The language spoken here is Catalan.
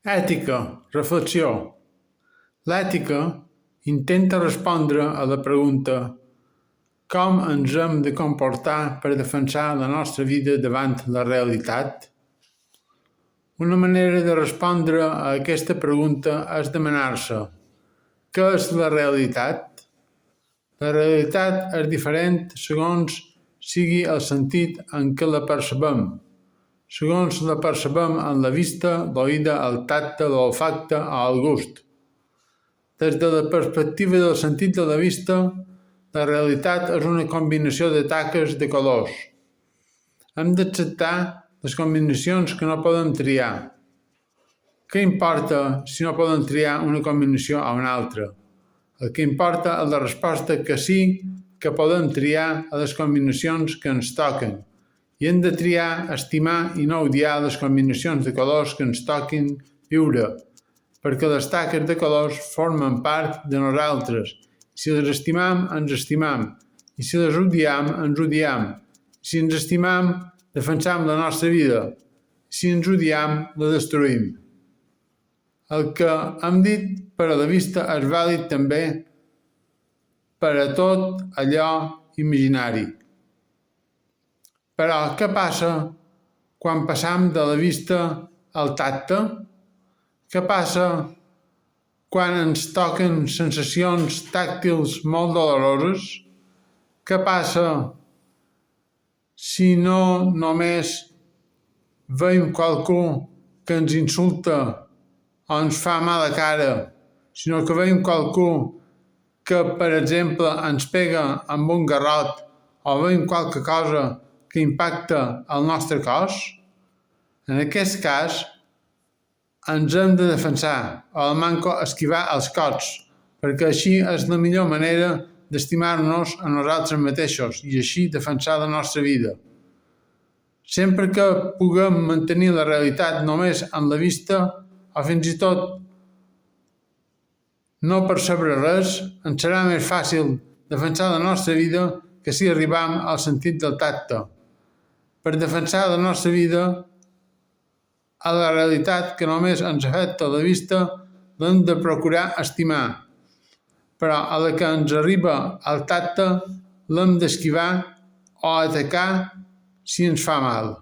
Ètica, reflexió. L'ètica intenta respondre a la pregunta com ens hem de comportar per defensar la nostra vida davant la realitat? Una manera de respondre a aquesta pregunta és demanar-se què és la realitat? La realitat és diferent segons sigui el sentit en què la percebem. Segons la percebem en la vista, l'oïda, el tacte, l'olfacte o el gust. Des de la perspectiva del sentit de la vista, la realitat és una combinació de taques de colors. Hem d'acceptar les combinacions que no podem triar. Què importa si no podem triar una combinació o una altra? El que importa és la resposta que sí que podem triar a les combinacions que ens toquen i hem de triar, estimar i no odiar les combinacions de colors que ens toquin viure, perquè les taques de colors formen part de nosaltres. Si les estimam, ens estimam, i si les odiem, ens odiem. Si ens estimam, defensam la nostra vida. Si ens odiem, la destruïm. El que hem dit per a la vista és vàlid també per a tot allò imaginari. Però què passa quan passam de la vista al tacte? Què passa quan ens toquen sensacions tàctils molt doloroses? Què passa si no només veiem qualcú que ens insulta o ens fa mala cara, sinó que veiem qualcú que, per exemple, ens pega amb un garrot o veiem qualque cosa que impacta el nostre cos? En aquest cas, ens hem de defensar o al manco esquivar els cops, perquè així és la millor manera d'estimar-nos a nosaltres mateixos i així defensar la nostra vida. Sempre que puguem mantenir la realitat només en la vista o fins i tot no percebre res, ens serà més fàcil defensar la nostra vida que si arribam al sentit del tacte. Per defensar la nostra vida, a la realitat que només ens afecta la vista, l'hem de procurar estimar, però a la que ens arriba al tacte l'hem d'esquivar o atacar si ens fa mal.